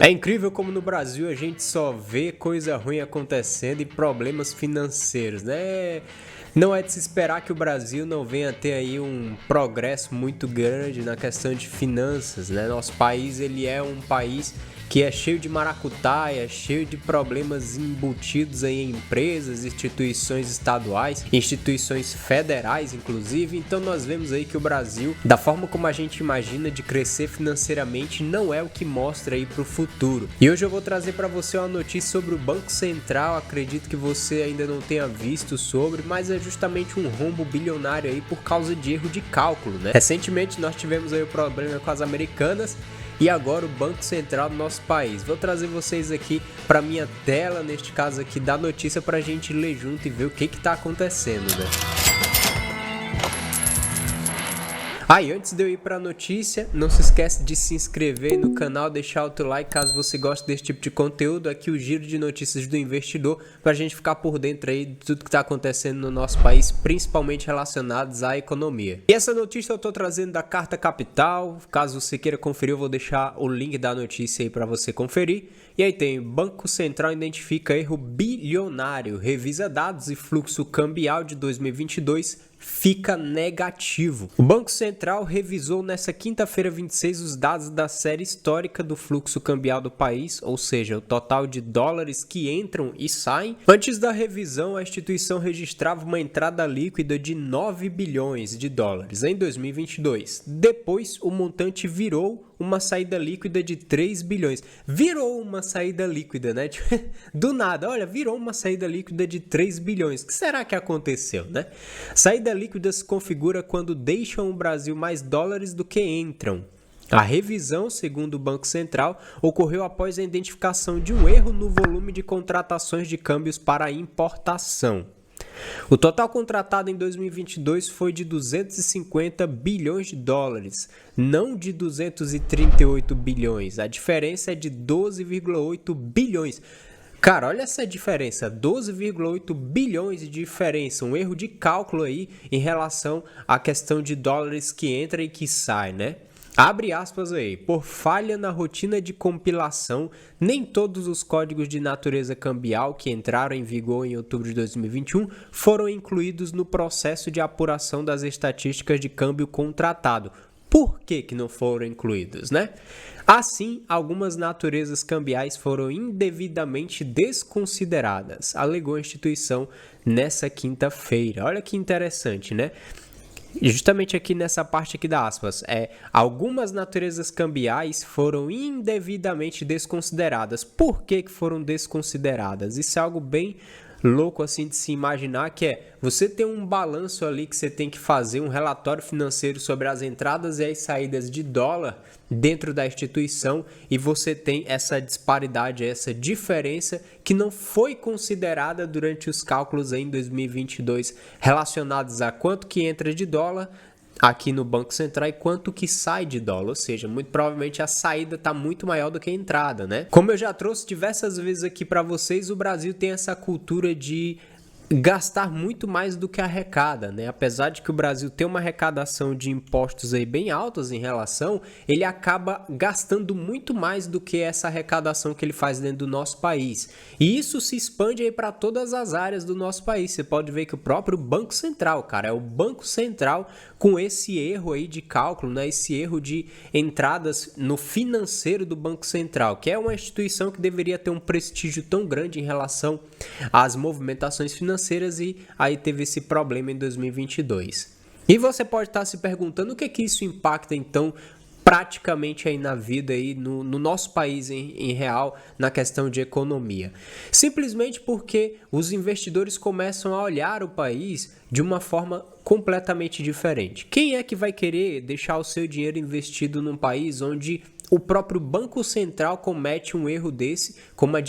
É incrível como no Brasil a gente só vê coisa ruim acontecendo e problemas financeiros, né? Não é de se esperar que o Brasil não venha a ter aí um progresso muito grande na questão de finanças, né? Nosso país, ele é um país que é cheio de maracutaia, cheio de problemas embutidos aí em empresas, instituições estaduais, instituições federais, inclusive. Então nós vemos aí que o Brasil, da forma como a gente imagina de crescer financeiramente, não é o que mostra aí para o futuro. E hoje eu vou trazer para você uma notícia sobre o Banco Central. Acredito que você ainda não tenha visto sobre, mas é justamente um rombo bilionário aí por causa de erro de cálculo, né? Recentemente nós tivemos aí o problema com as americanas e agora o Banco Central do nosso país. Vou trazer vocês aqui para minha tela, neste caso aqui, da notícia para a gente ler junto e ver o que está acontecendo, né? E antes de eu ir para a notícia, não se esquece de se inscrever no canal, deixar o teu like caso você goste desse tipo de conteúdo. Aqui o giro de notícias do investidor, para a gente ficar por dentro aí de tudo que está acontecendo no nosso país, principalmente relacionados à economia. E essa notícia eu estou trazendo da Carta Capital. Caso você queira conferir, eu vou deixar o link da notícia aí para você conferir. E aí tem: Banco Central identifica erro bilionário, revisa dados e fluxo cambial de 2022 fica negativo. O Banco Central revisou nesta quinta-feira 26 os dados da série histórica do fluxo cambial do país, ou seja, o total de dólares que entram e saem. Antes da revisão, a instituição registrava uma entrada líquida de 9 bilhões de dólares em 2022. Depois, o montante virou uma saída líquida de 3 bilhões. Virou uma saída líquida, né? Do nada, olha, virou uma saída líquida de 3 bilhões. O que será que aconteceu, né? Saída líquida se configura quando deixam o Brasil mais dólares do que entram. A revisão, segundo o Banco Central, ocorreu após a identificação de um erro no volume de contratações de câmbios para importação. O total contratado em 2022 foi de 250 bilhões de dólares, não de 238 bilhões. A diferença é de 12,8 bilhões. Cara, olha essa diferença, 12,8 bilhões de diferença, um erro de cálculo aí em relação à questão de dólares que entra e que sai, né? Abre aspas aí: por falha na rotina de compilação, nem todos os códigos de natureza cambial que entraram em vigor em outubro de 2021 foram incluídos no processo de apuração das estatísticas de câmbio contratado. Por que não foram incluídos, né? Assim, algumas naturezas cambiais foram indevidamente desconsideradas, alegou a instituição nessa quinta-feira. Olha que interessante, né? E justamente aqui nessa parte aqui da aspas, algumas naturezas cambiais foram indevidamente desconsideradas. Por que foram desconsideradas? Isso é algo bem louco assim de se imaginar, que você tem um balanço ali que você tem que fazer, um relatório financeiro sobre as entradas e as saídas de dólar dentro da instituição, e você tem essa disparidade, essa diferença que não foi considerada durante os cálculos em 2022 relacionados a quanto que entra de dólar aqui no Banco Central e quanto que sai de dólar, ou seja, muito provavelmente a saída está muito maior do que a entrada, né? Como eu já trouxe diversas vezes aqui para vocês, o Brasil tem essa cultura de gastar muito mais do que arrecada, né? Apesar de que o Brasil tem uma arrecadação de impostos aí bem altas em relação, ele acaba gastando muito mais do que essa arrecadação que ele faz dentro do nosso país. E isso se expande aí para todas as áreas do nosso país. Você pode ver que o próprio Banco Central, cara, é o Banco Central com esse erro aí de cálculo, né? Esse erro de entradas no financeiro do Banco Central, que é uma instituição que deveria ter um prestígio tão grande em relação às movimentações financeiras, e aí teve esse problema em 2022. E você pode estar se perguntando o que isso impacta então praticamente aí na vida aí no nosso país em real, na questão de economia. Simplesmente porque os investidores começam a olhar o país de uma forma completamente diferente. Quem é que vai querer deixar o seu dinheiro investido num país onde o próprio Banco Central comete um erro desse, com uma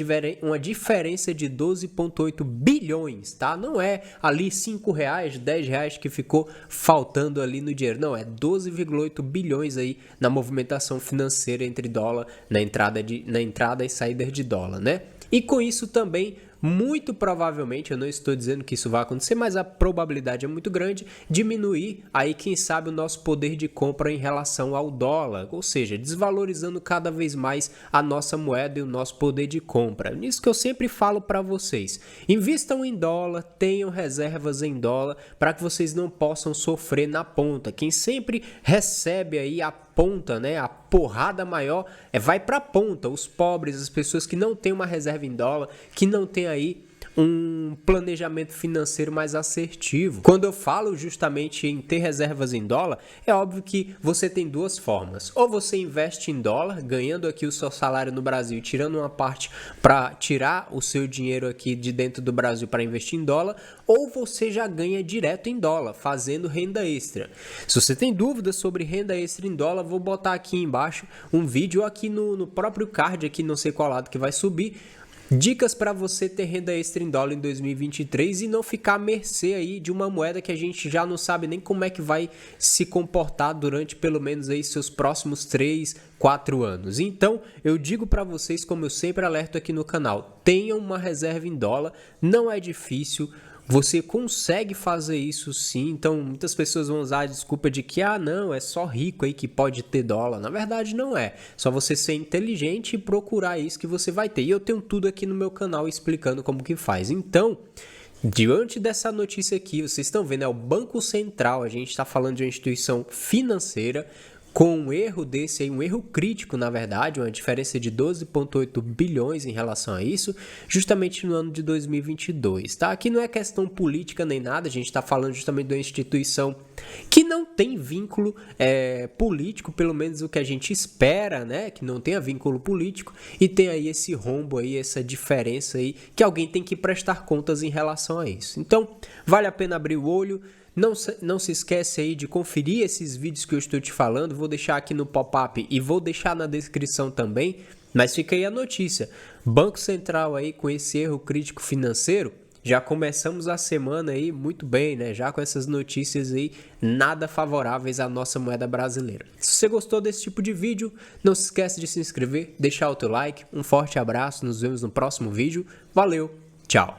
diferença de 12,8 bilhões, tá? Não é ali R$5, R$10 que ficou faltando ali no dinheiro, não, é 12,8 bilhões aí na movimentação financeira entre dólar, na entrada e saída de dólar, né? E com isso também muito provavelmente, eu não estou dizendo que isso vai acontecer, mas a probabilidade é muito grande, diminuir aí, quem sabe, o nosso poder de compra em relação ao dólar, ou seja, desvalorizando cada vez mais a nossa moeda e o nosso poder de compra. Nisso que eu sempre falo para vocês, invistam em dólar, tenham reservas em dólar, para que vocês não possam sofrer na ponta. Quem sempre recebe aí a ponta, né, a porrada maior, vai para a ponta, os pobres, as pessoas que não têm uma reserva em dólar, que não tem aí um planejamento financeiro mais assertivo. Quando eu falo justamente em ter reservas em dólar, é óbvio que você tem duas formas. Ou você investe em dólar, ganhando aqui o seu salário no Brasil e tirando uma parte para tirar o seu dinheiro aqui de dentro do Brasil para investir em dólar, ou você já ganha direto em dólar, fazendo renda extra. Se você tem dúvidas sobre renda extra em dólar, vou botar aqui embaixo um vídeo aqui no próprio card, aqui não sei qual lado que vai subir, dicas para você ter renda extra em dólar em 2023 e não ficar à mercê aí de uma moeda que a gente já não sabe nem como é que vai se comportar durante pelo menos aí seus próximos 3, 4 anos. Então, eu digo para vocês, como eu sempre alerto aqui no canal, tenham uma reserva em dólar, não é difícil. Você consegue fazer isso sim, então muitas pessoas vão usar a desculpa de que não, é só rico aí que pode ter dólar. Na verdade não é, só você ser inteligente e procurar isso que você vai ter. E eu tenho tudo aqui no meu canal explicando como que faz. Então, diante dessa notícia aqui, vocês estão vendo, é o Banco Central, a gente está falando de uma instituição financeira, com um erro desse aí, um erro crítico na verdade, uma diferença de 12,8 bilhões em relação a isso, justamente no ano de 2022, tá? Aqui não é questão política nem nada, a gente está falando justamente de uma instituição que não tem vínculo político, pelo menos o que a gente espera, né? Que não tenha vínculo político e tem aí esse rombo aí, essa diferença aí, que alguém tem que prestar contas em relação a isso. Então, vale a pena abrir o olho. Não se esquece aí de conferir esses vídeos que eu estou te falando, vou deixar aqui no pop-up e vou deixar na descrição também, mas fica aí a notícia, Banco Central aí com esse erro crítico financeiro, já começamos a semana aí muito bem, né? Já com essas notícias aí nada favoráveis à nossa moeda brasileira. Se você gostou desse tipo de vídeo, não se esquece de se inscrever, deixar o teu like, um forte abraço, nos vemos no próximo vídeo, valeu, tchau!